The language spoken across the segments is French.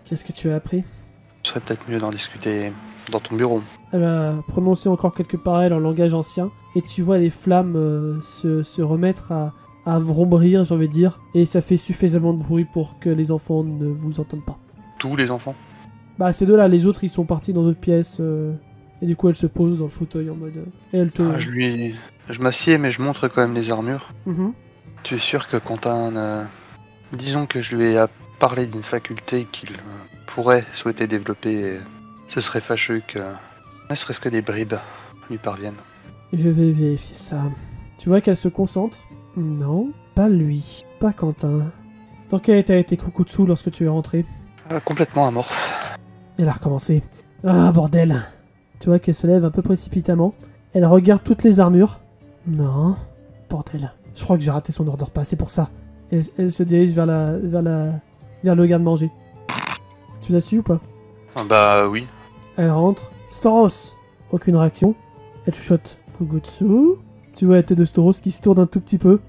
Qu'est-ce que tu as appris? Ce serait peut-être mieux d'en discuter dans ton bureau. Elle a prononcé encore quelques paroles en langage ancien, et tu vois les flammes se remettre à vrombrir, j'ai envie de dire, et ça fait suffisamment de bruit pour que les enfants ne vous entendent pas. Tous les enfants? Bah ces deux-là, les autres ils sont partis dans d'autres pièces, et du coup elle se pose dans le fauteuil en mode... et elle te... Je m'assieds mais je montre quand même les armures. Mhm. Tu es sûr que Quentin... disons que je lui ai parlé d'une faculté qu'il pourrait souhaiter développer, et ce serait fâcheux que... ne serait-ce que des bribes lui parviennent. Je vais vérifier ça. Tu vois qu'elle se concentre? Non, pas lui, pas Quentin. Dans quel état était Kukutsu lorsque tu es rentré? Complètement amorphe. Elle a recommencé. Ah, bordel! Tu vois qu'elle se lève un peu précipitamment. Elle regarde toutes les armures. Non, bordel. Je crois que j'ai raté son heure de repas, c'est pour ça. Elle se dirige vers le garde-manger. Tu l'as su ou pas? Bah oui. Elle rentre. Storos! Aucune réaction. Elle chuchote. Kugutsu. Tu vois la tête de Storos qui se tourne un tout petit peu.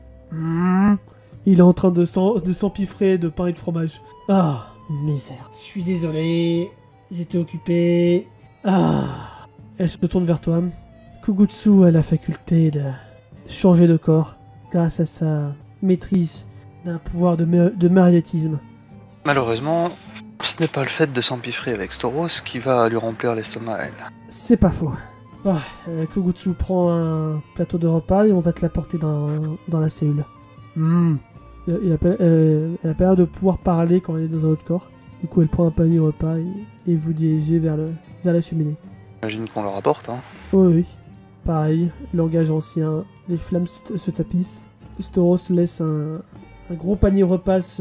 Il est en train de s'empiffrer de pain et de fromage. Ah, misère. Je suis désolé. J'étais occupé. Ah. Elle se tourne vers toi. Kugutsu a la faculté de changer de corps grâce à sa maîtrise d'un pouvoir de marionnettisme. Malheureusement, ce n'est pas le fait de s'empiffrer avec Storos qui va lui remplir l'estomac, elle. C'est pas faux. Ah, Kugutsu prend un plateau de repas et on va te l'apporter dans la cellule. Elle a pas l'air de pouvoir parler quand elle est dans un autre corps. Du coup, elle prend un panier repas et vous dirigez vers la cheminée. J'imagine qu'on le rapporte, hein. Oui. Pareil, langage ancien, les flammes se tapissent. Storos laisse un gros panier repas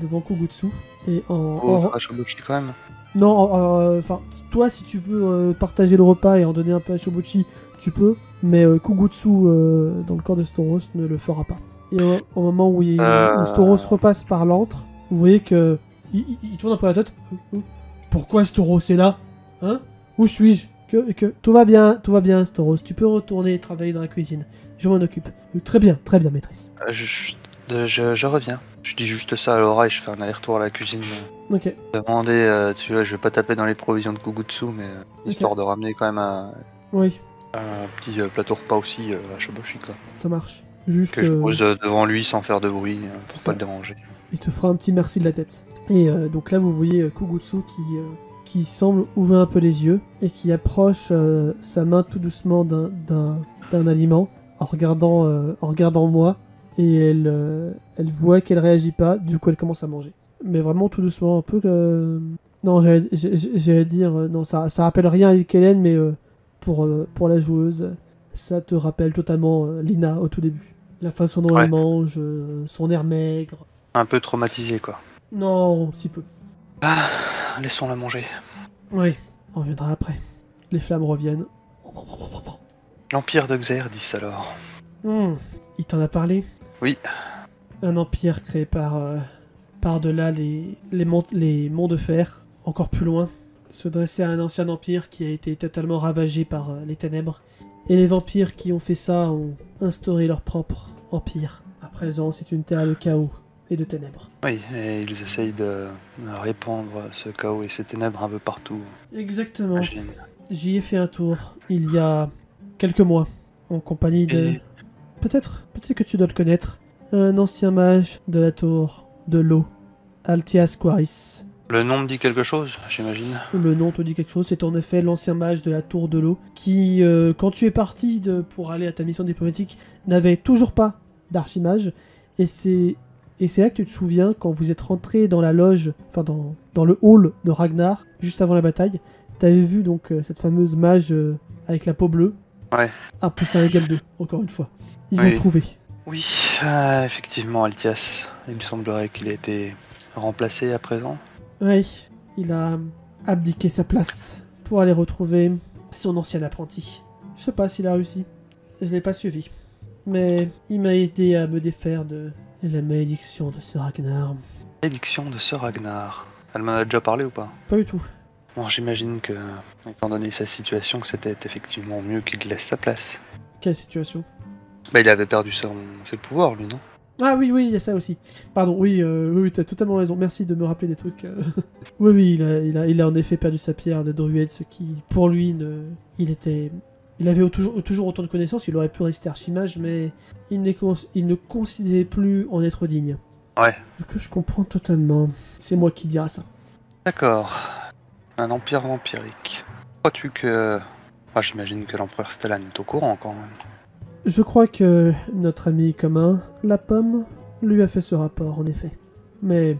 devant Kugutsu. Et À Shobuchi quand même. Non, enfin, toi, si tu veux partager le repas et en donner un peu à Shobuchi, tu peux. Mais Kugutsu, dans le corps de Storos, ne le fera pas. Et au moment où Storos repasse par l'antre, vous voyez que il tourne un peu la tête. Pourquoi Storos est là? Hein? Où suis-je? Que tout va bien, Storos. Tu peux retourner travailler dans la cuisine. Je m'en occupe. Très bien, maîtresse. Je reviens. Je dis juste ça à Laura et je fais un aller-retour à la cuisine. Ok. Demander, tu vois, je vais pas taper dans les provisions de Kugutsu, mais histoire de ramener quand même un petit plateau repas aussi à Shobuchi, quoi. Ça marche. Juste que je pose devant lui sans faire de bruit, pour pas le déranger. Il te fera un petit merci de la tête. Et donc là, vous voyez Kugutsu qui semble ouvrir un peu les yeux et qui approche sa main tout doucement d'un aliment en regardant moi. Et elle voit qu'elle réagit pas, du coup elle commence à manger. Mais vraiment tout doucement, un peu que... Non, j'allais dire... non, ça rappelle rien à Kellen, mais pour la joueuse, ça te rappelle totalement Lina au tout début. La façon dont elle mange, son air maigre. Un peu traumatisé, quoi. Non, si peu. Ah, laissons-la manger. Oui, on reviendra après. Les flammes reviennent. L'Empire de Xer, dit alors. Il t'en a parlé? Oui. Un empire créé par-delà les monts de fer, encore plus loin, se dressait un ancien empire qui a été totalement ravagé par les ténèbres. Et les vampires qui ont fait ça ont instauré leur propre empire. À présent, c'est une terre de chaos et de ténèbres. Oui, et ils essayent de répandre ce chaos et ces ténèbres un peu partout. Exactement. J'y ai fait un tour il y a quelques mois, en compagnie de... Peut-être que tu dois le connaître. Un ancien mage de la tour de l'eau, Altias Quaris. Le nom me dit quelque chose, j'imagine. Le nom te dit quelque chose, c'est en effet l'ancien mage de la tour de l'eau qui, quand tu es parti pour aller à ta mission diplomatique, n'avait toujours pas d'archimage. Et c'est là que tu te souviens, quand vous êtes rentré dans la loge, enfin dans le hall de Ragnar, juste avant la bataille, t'avais vu donc cette fameuse mage avec la peau bleue. Ouais. Ah, plus 1 égale 2, encore une fois. Ils ont trouvé. Oui, effectivement, Altias. Il me semblerait qu'il a été remplacé à présent. Oui, il a abdiqué sa place pour aller retrouver son ancien apprenti. Je sais pas s'il a réussi. Je l'ai pas suivi. Mais il m'a aidé à me défaire de la malédiction de ce Ragnar. Malédiction de ce Ragnar. Elle m'en a déjà parlé ou pas? Pas du tout. Bon, j'imagine que, étant donné sa situation, que c'était effectivement mieux qu'il laisse sa place. Quelle situation? Bah, il avait perdu ses pouvoirs, lui, non? Ah oui, oui, il y a ça aussi. Pardon, oui, oui, t'as totalement raison. Merci de me rappeler des trucs. Oui, oui, il a en effet perdu sa pierre de druide, ce qui, pour lui, il avait toujours autant de connaissances, il aurait pu rester archimage, mais il ne considérait plus en être digne. Ouais. Ce que je comprends totalement. C'est moi qui dira ça. D'accord. Un empire vampirique. Crois-tu que... Moi, j'imagine que l'empereur Stellan est au courant quand même. Je crois que notre ami commun, la pomme, lui a fait ce rapport, en effet. Mais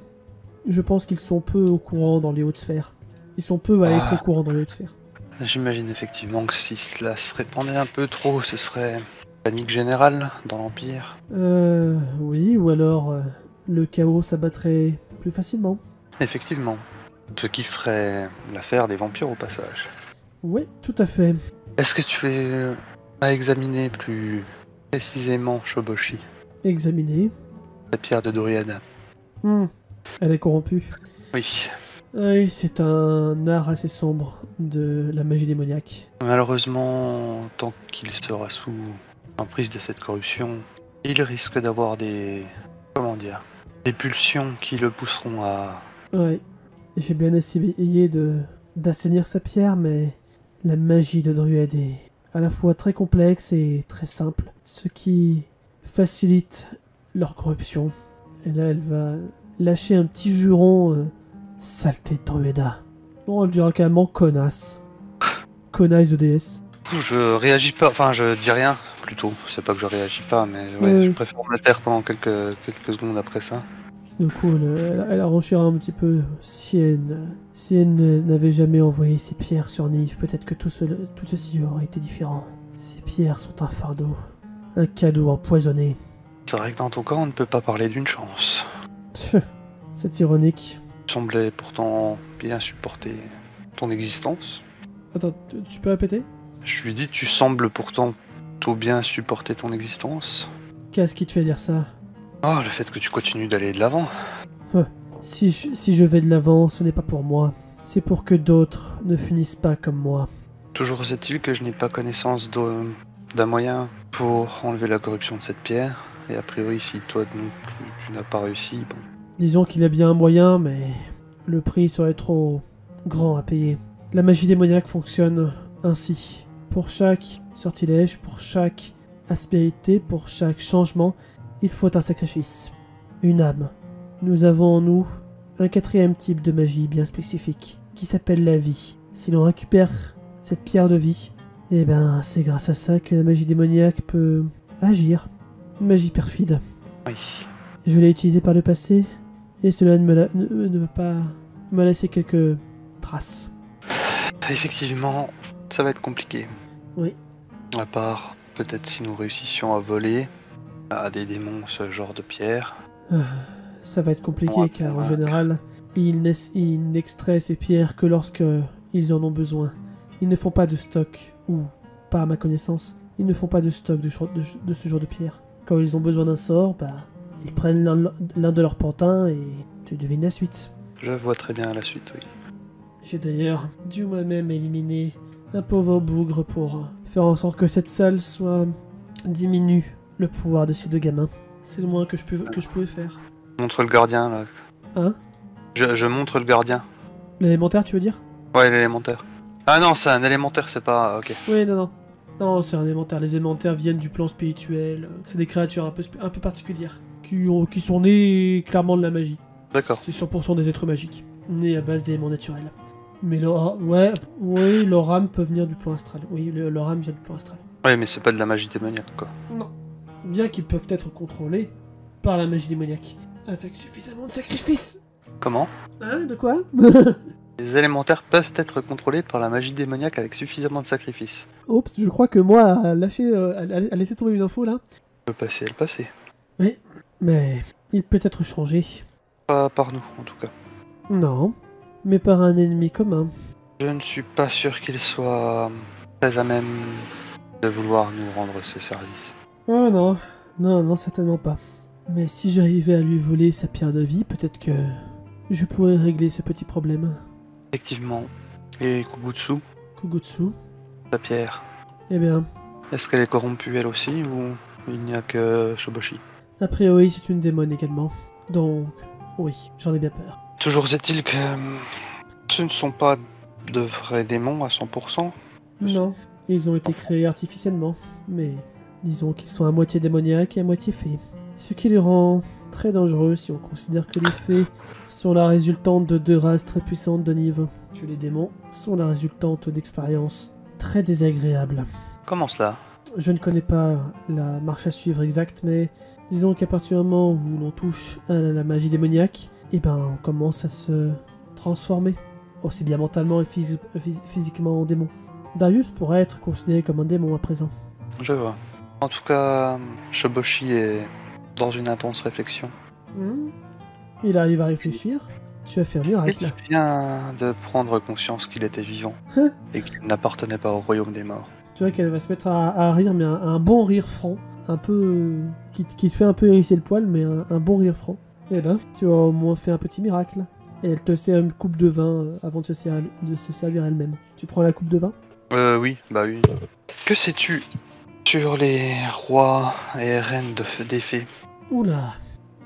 je pense qu'ils sont peu au courant dans les hautes sphères. Ils sont peu à être au courant dans les hautes sphères. J'imagine effectivement que si cela se répandait un peu trop, ce serait panique générale dans l'Empire. Oui, ou alors le chaos s'abattrait plus facilement. Effectivement. Ce qui ferait l'affaire des vampires au passage. Oui, tout à fait. Est-ce que tu as examiné plus précisément Shoboshi, Examiner. la pierre de Dorian? Elle est corrompue. Oui. Oui, c'est un art assez sombre de la magie démoniaque. Malheureusement, tant qu'il sera sous l'emprise de cette corruption, il risque d'avoir des... comment dire, des pulsions qui le pousseront à... Ouais, j'ai bien essayé d'assainir sa pierre, mais la magie de druide est à la fois très complexe et très simple, ce qui facilite leur corruption. Et là, elle va lâcher un petit juron, saleté de druida. Bon, on dira carrément connasse. Connasse de déesse. Je réagis pas, enfin je dis rien plutôt, c'est pas que je réagis pas, mais ouais, je préfère me taire pendant quelques secondes après ça. Du coup, elle renchira un petit peu. Si elle n'avait jamais envoyé ses pierres sur Nive, peut-être que tout ceci aurait été différent. Ces pierres sont un fardeau, un cadeau empoisonné. C'est vrai que dans ton cas, on ne peut pas parler d'une chance. C'est ironique. Tu semblais pourtant bien supporter ton existence. Attends, tu peux répéter? Je lui dis, tu sembles pourtant tout bien supporter ton existence. Qu'est-ce qui te fait dire ça? Oh, le fait que tu continues d'aller de l'avant. Si je vais de l'avant, ce n'est pas pour moi. C'est pour que d'autres ne finissent pas comme moi. Toujours est-il que je n'ai pas connaissance d'un moyen pour enlever la corruption de cette pierre. Et a priori, si toi non plus tu n'as pas réussi, bon. Disons qu'il y a bien un moyen, mais le prix serait trop grand à payer. La magie démoniaque fonctionne ainsi. Pour chaque sortilège, pour chaque aspérité, pour chaque changement, il faut un sacrifice. Une âme. Nous avons en nous un quatrième type de magie bien spécifique, qui s'appelle la vie. Si l'on récupère cette pierre de vie, eh ben c'est grâce à ça que la magie démoniaque peut agir. Une magie perfide. Oui. Je l'ai utilisée par le passé, et cela ne va pas me laisser quelques traces. Effectivement, ça va être compliqué. Oui. À part, peut-être si nous réussissions à voler à des démons ce genre de pierre. Ça va être compliqué Ouais, car en ouais. général, ils n'extraient ces pierres que lorsque ils en ont besoin. Ils ne font pas de stock, ou pas à ma connaissance, ils ne font pas de stock de ce genre de pierres. Quand ils ont besoin d'un sort, bah, ils prennent l'un de leurs pantins et tu devines la suite. Je vois très bien la suite, oui. J'ai d'ailleurs dû moi-même éliminer un pauvre bougre pour faire en sorte que cette salle diminue le pouvoir de ces deux gamins. C'est le moins que je pouvais faire. Montre le gardien, là. Hein? Je montre le gardien. L'élémentaire, tu veux dire? Ouais, l'élémentaire. Ah non, c'est un élémentaire, c'est pas... Ok. Oui, non. Non, c'est un élémentaire. Les élémentaires viennent du plan spirituel. C'est des créatures un peu particulières. Qui sont nées clairement de la magie. D'accord. C'est 100% des êtres magiques. Nés à base d'éléments naturels. Mais leur âme peut venir du plan astral. Oui, leur âme vient du plan astral. Ouais, mais c'est pas de la magie démoniaque, quoi. Non. Bien qu'ils peuvent être contrôlés par la magie démoniaque. Avec suffisamment de sacrifices. Comment? Hein, de quoi? Les élémentaires peuvent être contrôlés par la magie démoniaque avec suffisamment de sacrifices. Oups, je crois que moi, a laissé tomber une info là. Le passé est le passé. Oui, mais il peut être changé. Pas par nous, en tout cas. Non, mais par un ennemi commun. Je ne suis pas sûr qu'il soit très à même de vouloir nous rendre ce service. Oh non, certainement pas. Mais si j'arrivais à lui voler sa pierre de vie, peut-être que je pourrais régler ce petit problème. Effectivement. Et Kugutsu, Kugutsu, la pierre, eh bien, est-ce qu'elle est corrompue elle aussi ou il n'y a que Shoboshi? A priori, c'est une démon également. Donc, oui, j'en ai bien peur. Toujours est-il que ce ne sont pas de vrais démons à 100%. Non, ils ont été créés artificiellement, mais disons qu'ils sont à moitié démoniaques et à moitié fées. Ce qui les rend très dangereux si on considère que les fées sont la résultante de deux races très puissantes de Nive, que les démons sont la résultante d'expériences très désagréables. Comment cela? Je ne connais pas la marche à suivre exacte, mais disons qu'à partir du moment où l'on touche à la magie démoniaque, eh ben on commence à se transformer, aussi bien mentalement et physiquement en démon. Darius pourrait être considéré comme un démon à présent. Je vois. En tout cas, Shoboshi est dans une intense réflexion. Il arrive à réfléchir. Tu as fait un miracle. Il vient de prendre conscience qu'il était vivant et qu'il n'appartenait pas au royaume des morts. Tu vois qu'elle va se mettre à rire, mais un bon rire franc. Un peu... qui te fait un peu hérisser le poil, mais un bon rire franc. Et là, tu as au moins fait un petit miracle. Et elle te sert une coupe de vin avant de se servir elle-même. Tu prends la coupe de vin? Oui, bah oui. Que sais-tu sur les rois et reines des fées? Oula,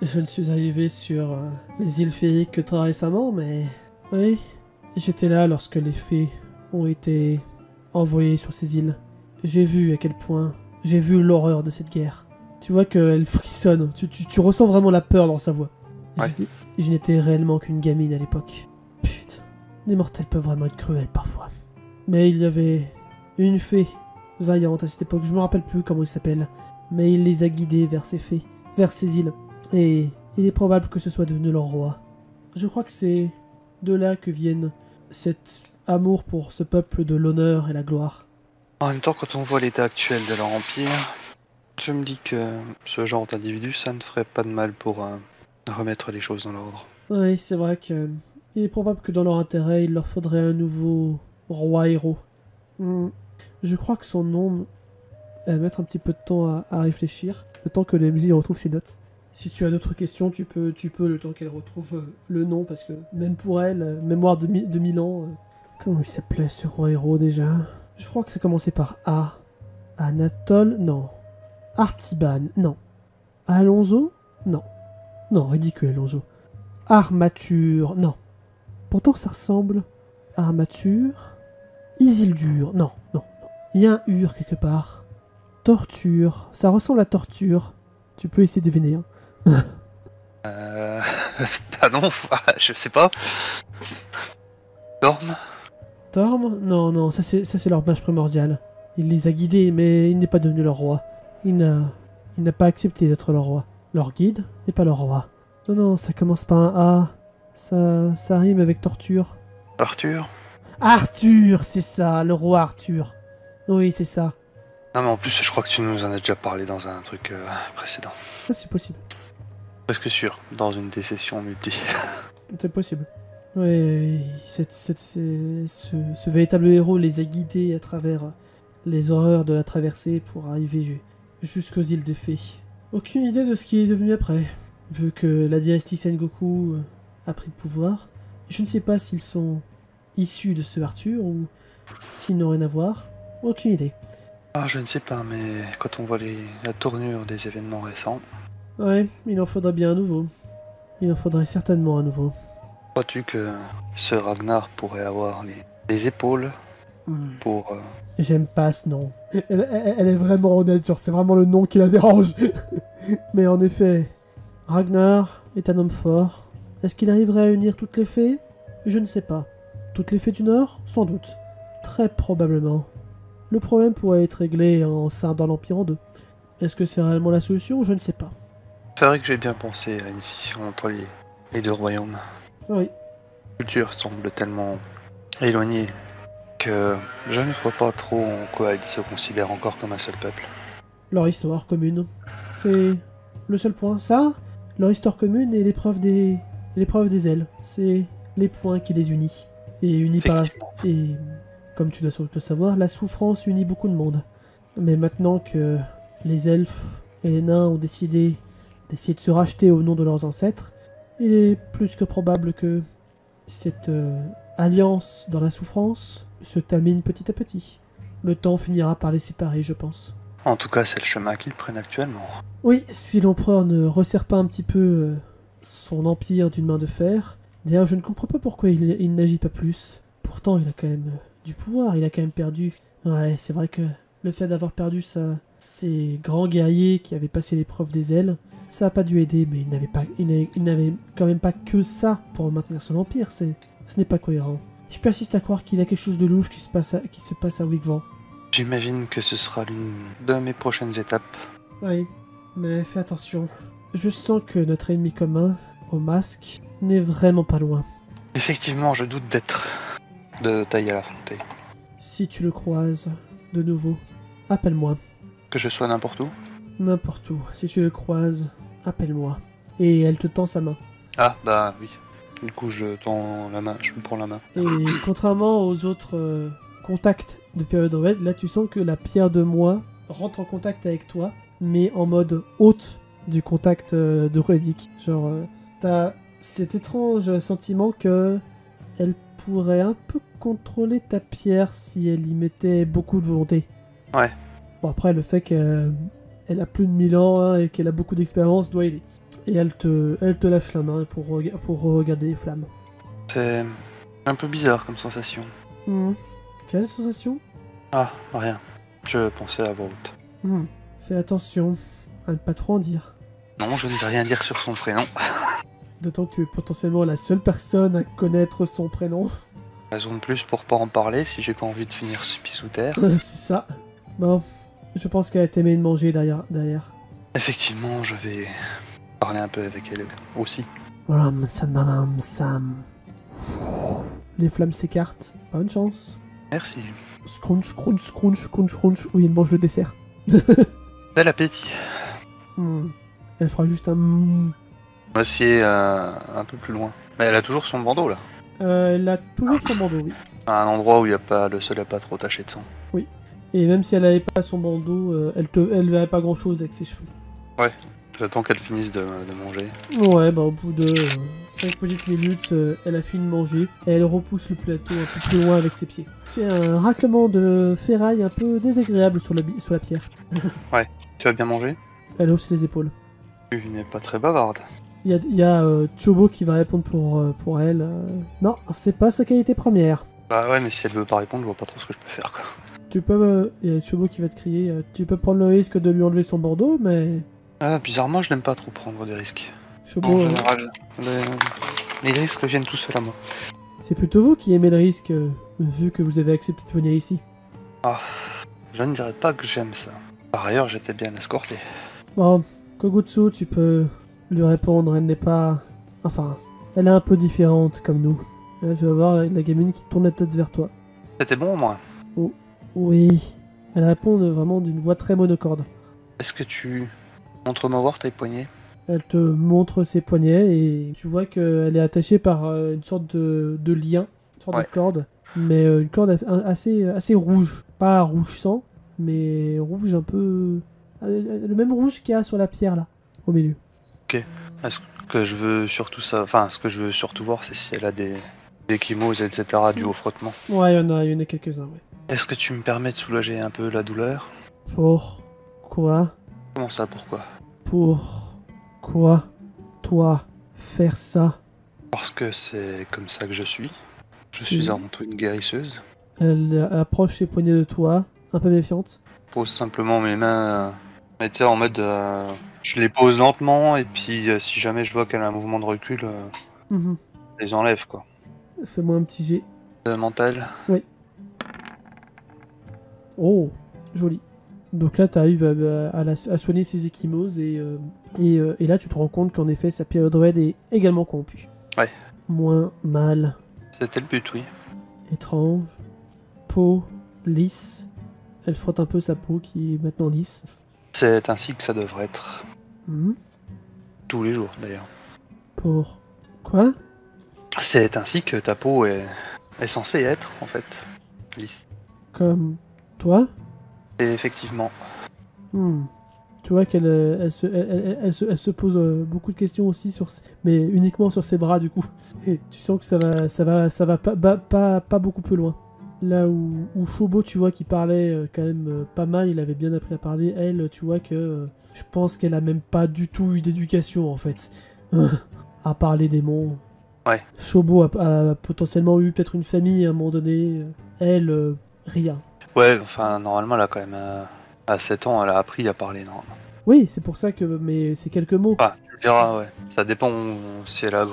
je ne suis arrivé sur les îles féeriques que très récemment, mais... Oui, j'étais là lorsque les fées ont été envoyées sur ces îles. J'ai vu à quel point... J'ai vu l'horreur de cette guerre. Tu vois qu'elle frissonne, tu ressens vraiment la peur dans sa voix. Ouais. Je n'étais réellement qu'une gamine à l'époque. Putain, les mortels peuvent vraiment être cruels parfois. Mais il y avait une fée vaillante à cette époque, je me rappelle plus comment il s'appelle, mais il les a guidés vers ces fées, vers ces îles. Et il est probable que ce soit devenu leur roi. Je crois que c'est de là que viennent cet amour pour ce peuple de l'honneur et la gloire. En même temps, quand on voit l'état actuel de leur empire, je me dis que ce genre d'individu, ça ne ferait pas de mal pour remettre les choses dans l'ordre. Oui, c'est vrai que il est probable que dans leur intérêt, il leur faudrait un nouveau roi héros. Je crois que son nom va mettre un petit peu de temps à réfléchir, le temps que le MJ retrouve ses notes. Si tu as d'autres questions, tu peux le temps qu'elle retrouve le nom, parce que même pour elle, mémoire de 1000 ans... Comment il s'appelait ce roi héros déjà? Je crois que ça commençait par A. Anatole? Non. Artiban? Non. Alonso? Non. Non, ridicule Alonso. Armature? Non. Pourtant ça ressemble. Armature? Isildur? Non, non, non. Il y a un ur quelque part. Torture? Ça ressemble à torture. Tu peux essayer de deviner. Hein. Bah non, je sais pas. Dorme? Torm? Non, non, ça c'est leur mage primordial. Il les a guidés, mais il n'est pas devenu leur roi. Il n'a pas accepté d'être leur roi. Leur guide n'est pas leur roi. Non, non, ça commence par un A. Ça rime avec torture. Arthur? Arthur, c'est ça, le roi Arthur. Oui, c'est ça. Non mais en plus, je crois que tu nous en as déjà parlé dans un truc précédent. Ça, c'est possible. Presque sûr, dans une des sessions multi. C'est possible. Oui, ce véritable héros les a guidés à travers les horreurs de la traversée pour arriver jusqu'aux îles de fées. Aucune idée de ce qui est devenu après, vu que la dynastie Sengoku a pris le pouvoir. Je ne sais pas s'ils sont issus de ce Arthur ou s'ils n'ont rien à voir. Aucune idée. Ah, je ne sais pas, mais quand on voit la tournure des événements récents... Ouais, il en faudrait bien un nouveau. Il en faudrait certainement un nouveau. Crois-tu que ce Ragnar pourrait avoir les épaules pour... J'aime pas ce nom. Elle est vraiment honnête, genre c'est vraiment le nom qui la dérange. Mais en effet, Ragnar est un homme fort. Est-ce qu'il arriverait à unir toutes les fées? Je ne sais pas. Toutes les fées du Nord? Sans doute. Très probablement. Le problème pourrait être réglé en scindant l'Empire en deux. Est-ce que c'est réellement la solution? Je ne sais pas. C'est vrai que j'ai bien pensé à une scission entre les deux royaumes. Oui. La culture semble tellement éloignée que je ne vois pas trop en quoi ils se considèrent encore comme un seul peuple. Leur histoire commune. C'est le seul point. Ça, leur histoire commune et l'épreuve des ailes. C'est les points qui les unissent. Et unis par et comme tu dois le savoir, la souffrance unit beaucoup de monde. Mais maintenant que les elfes et les nains ont décidé d'essayer de se racheter au nom de leurs ancêtres, il est plus que probable que cette alliance dans la souffrance se termine petit à petit. Le temps finira par les séparer, je pense. En tout cas, c'est le chemin qu'ils prennent actuellement. Oui, si l'empereur ne resserre pas un petit peu son empire d'une main de fer. D'ailleurs, je ne comprends pas pourquoi il n'agit pas plus. Pourtant, il a quand même du pouvoir, il a quand même perdu. Ouais, c'est vrai que le fait d'avoir perdu ses grands guerriers qui avaient passé l'épreuve des ailes, ça n'a pas dû aider, mais il n'avait quand même pas que ça pour maintenir son empire. Ce n'est pas cohérent. Je persiste à croire qu'il y a quelque chose de louche qui se passe à Wigvan. J'imagine que ce sera l'une de mes prochaines étapes. Oui, mais fais attention. Je sens que notre ennemi commun, au masque, n'est vraiment pas loin. Effectivement, je doute d'être de taille à l'affronter. Si tu le croises, de nouveau, appelle-moi. Que je sois n'importe où. N'importe où. Si tu le croises, appelle-moi. Et elle te tend sa main. Ah, bah oui. Du coup, je tends la main, je me prends la main. Et contrairement aux autres contacts de Période Red, là tu sens que la pierre de moi rentre en contact avec toi, mais en mode haute du contact de Reddick. Genre, t'as cet étrange sentiment que elle pourrait un peu contrôler ta pierre si elle y mettait beaucoup de volonté. Ouais. Bon, après, le fait qu'elle a plus de 1000 ans hein, et qu'elle a beaucoup d'expérience doit aider. Et elle te lâche la main pour regarder les flammes. C'est un peu bizarre comme sensation. Quelle sensation? Ah, rien. Je pensais à voix haute. Fais attention à ne pas trop en dire. Non, je ne vais rien dire sur son prénom. D'autant que tu es potentiellement la seule personne à connaître son prénom. Raison de plus pour pas en parler si j'ai pas envie de finir pieds sous terre. C'est ça. Bon, je pense qu'elle a aimé de manger derrière. Effectivement, je vais parler un peu avec elle aussi. Les flammes s'écartent. Bonne chance. Merci. Scrunch, crunch, scrunch, crunch, crunch. Oui, elle mange le dessert. Bel appétit. Elle fera juste un... Voici un peu plus loin. Mais elle a toujours son bandeau là. Elle a toujours son bandeau, oui. À un endroit où il y a pas le sol à pas trop taché de sang. Oui. Et même si elle n'avait pas son bandeau, elle verrait pas grand chose avec ses cheveux. Ouais. J'attends qu'elle finisse de manger. Ouais, bah au bout de 5 petites minutes, elle a fini de manger et elle repousse le plateau un peu plus loin avec ses pieds. Fait un raclement de ferraille un peu désagréable sur la pierre. Ouais. Tu as bien mangé? Elle hausse les épaules. Tu n'es pas très bavarde. Il y a Chobo qui va répondre pour elle. Non, c'est pas sa qualité première. Bah ouais, mais si elle veut pas répondre, je vois pas trop ce que je peux faire quoi. Tu peux... Il y a Chobo qui va te crier. Tu peux prendre le risque de lui enlever son bandeau, mais... Ah, bizarrement, je n'aime pas trop prendre des risques. Chobo... En général, les risques viennent tout seuls à moi. C'est plutôt vous qui aimez le risque, vu que vous avez accepté de venir ici. Ah, je ne dirais pas que j'aime ça. Par ailleurs, j'étais bien escorté. Bon, Kogutsu, tu peux lui répondre, elle n'est pas... Enfin, elle est un peu différente comme nous. Là, tu vas voir la gamine qui tourne la tête vers toi. C'était bon au moins. Oh, oui. Elle répond vraiment d'une voix très monocorde. Est-ce que tu... Montre-moi voir tes poignets. Elle te montre ses poignets et tu vois qu'elle est attachée par une sorte de lien, une sorte de corde. Mais une corde assez rouge. Pas rouge sang, mais rouge un peu... Le même rouge qu'il y a sur la pierre là, au milieu. Ok. Est-ce que je veux surtout ça... Enfin, ce que je veux surtout voir, c'est si elle a des chymoses, etc. dû au frottement. Ouais, il y en a quelques-uns, ouais. Est-ce que tu me permets de soulager un peu la douleur? Pourquoi? Comment ça, pourquoi? Pourquoi toi faire ça? Parce que c'est comme ça que je suis. Je suis avant tout une guérisseuse. Elle approche ses poignets de toi, un peu méfiante. Je pose simplement mes mains en mode... je les pose lentement et puis si jamais je vois qu'elle a un mouvement de recul, je les enlève quoi. Fais-moi un petit jet. Mental. Oui. Oh, joli. Donc là, tu arrives à soigner ses ecchymoses et là, tu te rends compte qu'en effet, sa période red est également corrompue. Ouais. Moins mal. C'était le but, oui. Étrange. Peau lisse. Elle frotte un peu sa peau qui est maintenant lisse. C'est ainsi que ça devrait être. Tous les jours, d'ailleurs. Pourquoi? C'est ainsi que ta peau est censée être, en fait. Lisse. Comme toi? Et effectivement. Tu vois qu'elle elle se pose beaucoup de questions aussi, mais uniquement sur ses bras du coup. Et tu sens que ça va pas beaucoup plus loin. Là où Shobo, tu vois, qui parlait quand même pas mal, il avait bien appris à parler. Elle, tu vois que je pense qu'elle a même pas du tout eu d'éducation en fait. À part les démons. Ouais. Shobo a potentiellement eu peut-être une famille à un moment donné. Elle, rien. Ouais, enfin, normalement, elle a quand même... à 7 ans, elle a appris à parler, normalement. Oui, c'est pour ça que. Mais c'est quelques mots. Enfin, tu le diras, ouais. Ça dépend si elle a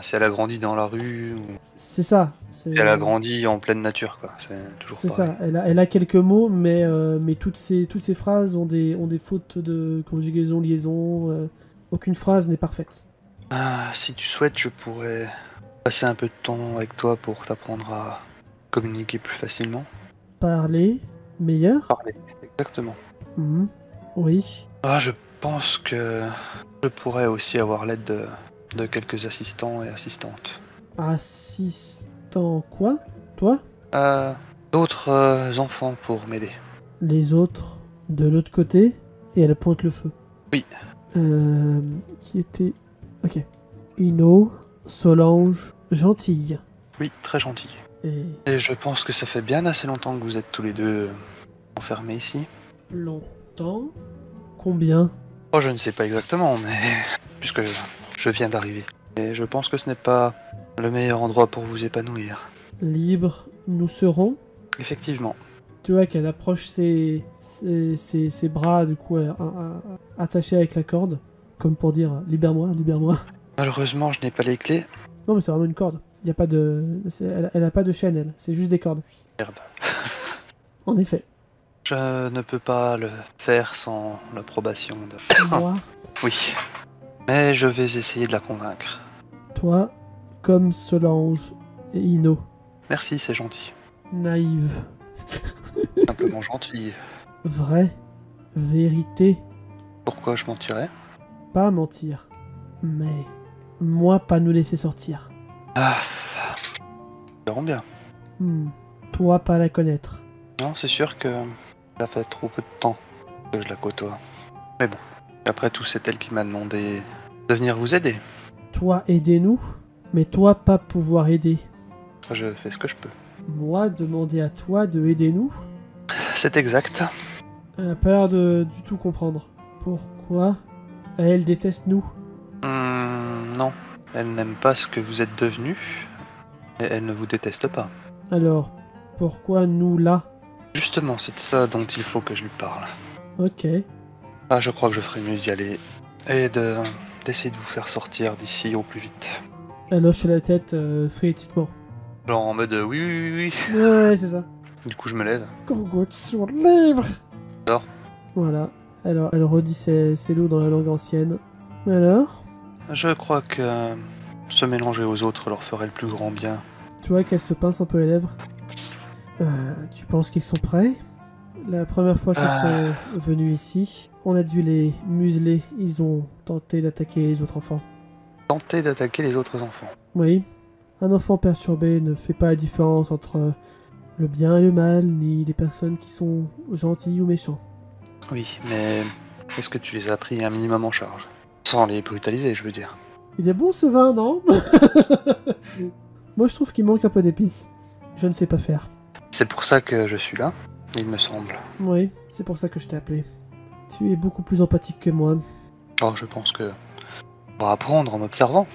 si elle a grandi dans la rue ou C'est ça. si elle a grandi en pleine nature, quoi. C'est toujours C'est pareil. ça. Elle a quelques mots, mais toutes ces phrases ont des fautes de conjugaison, liaison. Aucune phrase n'est parfaite. Si tu souhaites, je pourrais passer un peu de temps avec toi pour t'apprendre à communiquer plus facilement. Parler, meilleur. Parler, exactement. Mhm. Oui. Je pense que je pourrais aussi avoir l'aide de quelques assistants et assistantes. Assistant quoi? Toi? D'autres enfants pour m'aider. Les autres de l'autre côté. Et elle pointe le feu. Oui. Qui était... Ok. Ino, Solange, Gentille. Oui, très gentil. Et Et je pense que ça fait bien assez longtemps que vous êtes tous les deux enfermés ici. longtemps? Combien? Oh, je ne sais pas exactement, mais puisque je viens d'arriver. Et je pense que ce n'est pas le meilleur endroit pour vous épanouir. Libre, nous serons. Effectivement. Tu vois qu'elle approche ses bras, du coup, attachés avec la corde. Comme pour dire, libère-moi, libère-moi. Malheureusement, je n'ai pas les clés. Non, mais c'est vraiment une corde. Il y a pas de... Elle a pas de chaîne, elle. C'est juste des cordes. Merde. En effet. Je ne peux pas le faire sans l'approbation de... Moi, Oui. Mais je vais essayer de la convaincre. toi, comme Solange et Ino. Merci, c'est gentil. Naïve. Simplement gentil. Vrai. Vérité. Pourquoi je mentirais? Pas mentir. Mais... moi, pas nous laisser sortir. Verrons bien. Toi, pas la connaître. Non, c'est sûr que ça fait trop peu de temps que je la côtoie. Mais bon, après tout, c'est elle qui m'a demandé de venir vous aider. Toi, aidez-nous. Mais toi, pas pouvoir aider. Je fais ce que je peux. Moi, demander à toi de aider nous. C'est exact. Elle a pas l'air de du tout comprendre. Pourquoi elle déteste nous? Non, elle n'aime pas ce que vous êtes devenus, et elle ne vous déteste pas. Alors, pourquoi nous là? Justement, c'est de ça dont il faut que je lui parle. Ok. Je crois que je ferais mieux d'y aller et d'essayer de vous faire sortir d'ici au plus vite. Elle hoche la tête frénétiquement. Genre en mode oui, oui, oui, oui. Ouais, c'est ça. Du coup, je me lève. Gorgotte sur libre. Alors. Voilà. Alors, elle redit ses lots dans la langue ancienne. Alors? Je crois que se mélanger aux autres leur ferait le plus grand bien. Tu vois qu'elle se pince un peu les lèvres. Tu penses qu'ils sont prêts? La première fois qu'ils sont venus ici, on a dû les museler. Ils ont tenté d'attaquer les autres enfants. Tenter d'attaquer les autres enfants. Oui. Un enfant perturbé ne fait pas la différence entre le bien et le mal, ni les personnes qui sont gentilles ou méchants. Oui, mais est-ce que tu les as pris un minimum en charge? Sans les brutaliser, je veux dire. Il est bon ce vin, non? Moi je trouve qu'il manque un peu d'épices. Je ne sais pas faire. C'est pour ça que je suis là, il me semble. Oui, c'est pour ça que je t'ai appelé. Tu es beaucoup plus empathique que moi. Je pense que on va apprendre en observant.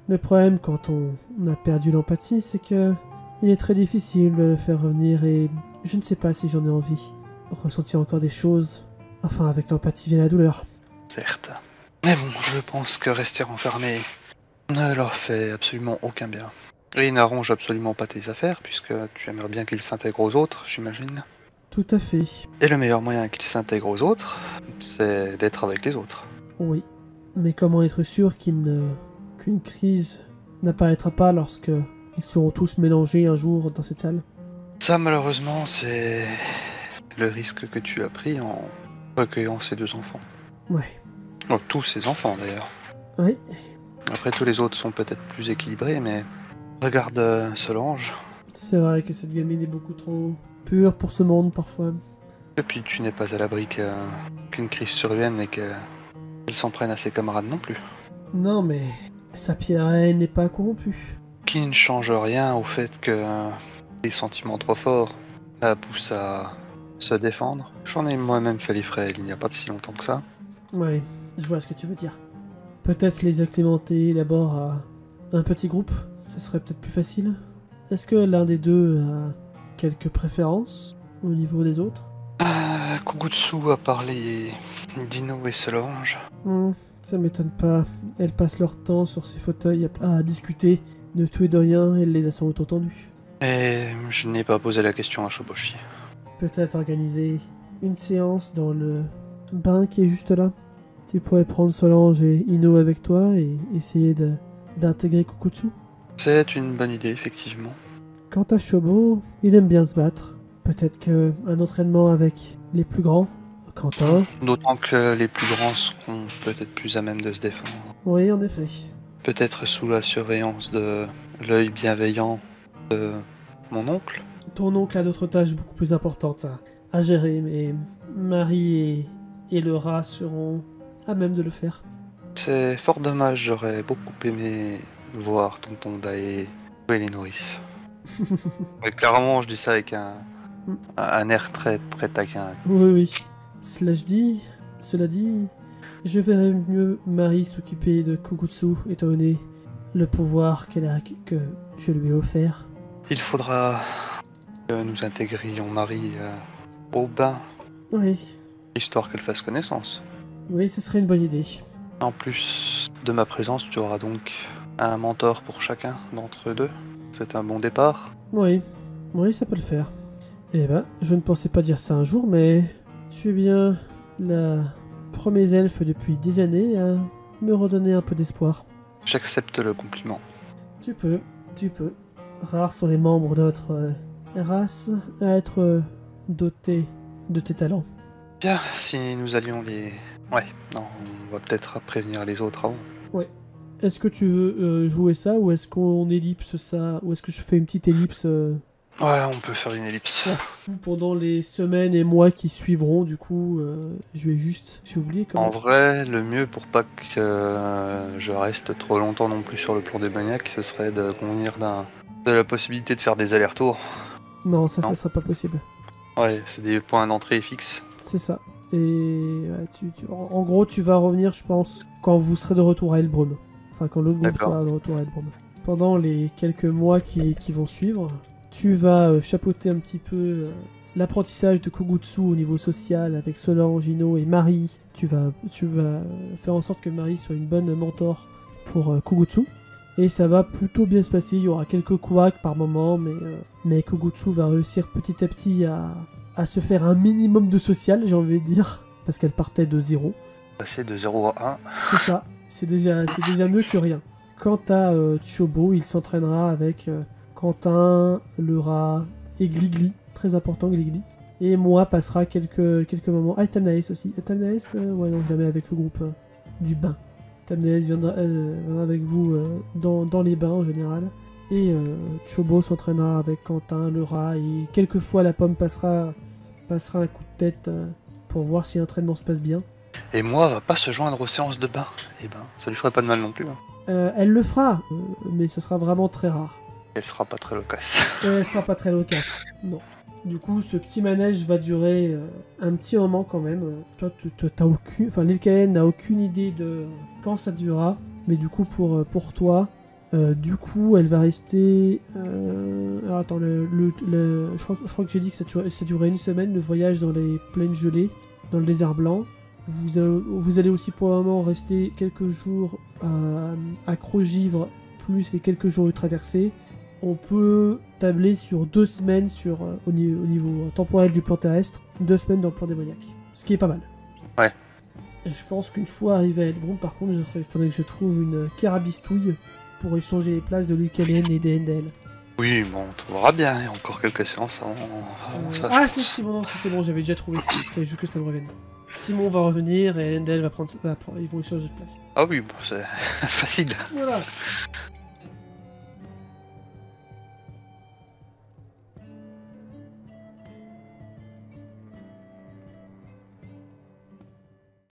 Le problème quand on a perdu l'empathie, c'est que il est très difficile de le faire revenir et je ne sais pas si j'en ai envie. Ressentir encore des choses. Enfin, avec l'empathie vient la douleur. Certes. Mais bon, je pense que rester enfermé ne leur fait absolument aucun bien. Et il n'arrange absolument pas tes affaires, puisque tu aimerais bien qu'ils s'intègrent aux autres, j'imagine. Tout à fait. Et le meilleur moyen qu'ils s'intègrent aux autres, c'est d'être avec les autres. Oui. Mais comment être sûr qu'une crise n'apparaîtra pas lorsque ils seront tous mélangés un jour dans cette salle? Ça, malheureusement, c'est le risque que tu as pris en recueillant ces deux enfants. Ouais. Tous ces enfants, d'ailleurs. Oui. Après, tous les autres sont peut-être plus équilibrés, mais regarde Solange. C'est vrai que cette gamine est beaucoup trop pure pour ce monde, parfois. Et puis, tu n'es pas à l'abri qu'une crise survienne et qu'elle s'en prenne à ses camarades non plus. Non, mais sa pierre à elle n'est pas corrompue. Qui ne change rien au fait que des sentiments trop forts la poussent à se défendre. J'en ai moi-même fait les frais il n'y a pas de si longtemps que ça. Ouais, je vois ce que tu veux dire. Peut-être les acclimater d'abord à un petit groupe, ça serait peut-être plus facile. Est-ce que l'un des deux a quelques préférences au niveau des autres? Kugutsu a parlé d'Ino et Solange. Ça m'étonne pas. Elles passent leur temps sur ces fauteuils à discuter de tout et de rien, et elle les a sans doute entendus. Et je n'ai pas posé la question à Shoboshi. Peut-être organiser une séance dans le bain qui est juste là. Tu pourrais prendre Solange et Ino avec toi et essayer d'intégrer Kukutsu. C'est une bonne idée, effectivement. Quant à Shobo, il aime bien se battre. Peut-être qu'un entraînement avec les plus grands, Quentin. D'autant que les plus grands seront peut-être plus à même de se défendre. Oui, en effet. Peut-être sous la surveillance de l'œil bienveillant de mon oncle. Ton oncle a d'autres tâches beaucoup plus importantes à gérer, mais Marie et le rat seront à même de le faire. C'est fort dommage, j'aurais beaucoup aimé voir Tonton Dae jouer les nourrices. Mais clairement, je dis ça avec un air très très taquin. Oui. Cela dit, je verrais mieux Marie s'occuper de Kugutsu, étant donné le pouvoir que je lui ai offert. Il faudra que nous intégrions Marie au bain, Oui, histoire qu'elle fasse connaissance. oui, ce serait une bonne idée. En plus de ma présence, tu auras donc un mentor pour chacun d'entre eux deux. C'est un bon départ. Oui, ça peut le faire. Eh ben, je ne pensais pas dire ça un jour, mais tu es bien la première elfe depuis des années à me redonner un peu d'espoir. J'accepte le compliment. Tu peux. Rares sont les membres de notre race à être dotés de tes talents. Bien, si nous allions les... Ouais, non, on va peut-être prévenir les autres avant. Est-ce que tu veux jouer ça, ou est-ce qu'on ellipse ça, ou est-ce que je fais une petite ellipse Ouais, on peut faire une ellipse. pendant les semaines et mois qui suivront? Du coup, j'ai oublié comment. En vrai, le mieux pour pas que je reste trop longtemps non plus sur le plan démoniaque, ce serait de convenir de la possibilité de faire des allers-retours. Non, ça Non. sera pas possible. Ouais, c'est des points d'entrée fixes. C'est ça. Et ouais, en gros, tu vas revenir, je pense, quand vous serez de retour à Helbron. Enfin, quand l'autre groupe D'accord. sera de retour à Helbron. Pendant les quelques mois qui vont suivre, tu vas chapeauter un petit peu l'apprentissage de Kugutsu au niveau social avec Solange, Ino et Marie. Tu vas faire en sorte que Marie soit une bonne mentor pour Kugutsu. Et ça va plutôt bien se passer. Il y aura quelques couacs par moment, mais Kugutsu va réussir petit à petit à se faire un minimum de social, j'ai envie de dire, parce qu'elle partait de 0. Passer de 0 à 1. C'est ça, c'est déjà mieux que rien. Quant à Chobo, il s'entraînera avec Quentin, le rat et Gligli, très important Gligli. Et moi passera quelques moments. Ah, et Tamnaes aussi. Et Tamnaes, ouais non, je la mets avec le groupe du bain. Tamnaes viendra avec vous dans les bains en général. Et Chobo s'entraînera avec Quentin, le rat, et quelquefois la pomme passera un coup de tête pour voir si l'entraînement se passe bien. Et moi, va pas se joindre aux séances de bain. Eh ben, ça lui ferait pas de mal non plus. Hein. Elle le fera, mais ça sera vraiment très rare. Elle sera pas très loquace. Elle sera pas très loquace, non. Du coup, ce petit manège va durer un petit moment quand même. Toi, t'as aucune... Enfin, l'Ilkaen n'a aucune idée de quand ça durera. Mais du coup, pour toi, du coup, elle va rester... Alors, attends, je crois que j'ai dit que ça durait une semaine, le voyage dans les plaines gelées, dans le désert blanc. Vous allez aussi pour le moment rester quelques jours à Crogivre, plus les quelques jours de traversée. On peut tabler sur 2 semaines au niveau temporel du plan terrestre, 2 semaines dans le plan démoniaque. Ce qui est pas mal. Ouais. Et je pense qu'une fois arrivé à Helbron, par contre, il faudrait que je trouve une carabistouille pour échanger les places de Lucanen et d'Endel. Oui, bon, on trouvera bien. Il y a encore quelques séances avant ça. Ah, c'est bon, c'est bon, j'avais déjà trouvé. Il fallait juste que ça me revienne. Simon va revenir et Endel ils vont échanger de place. Ah oui, bon, c'est facile. Voilà.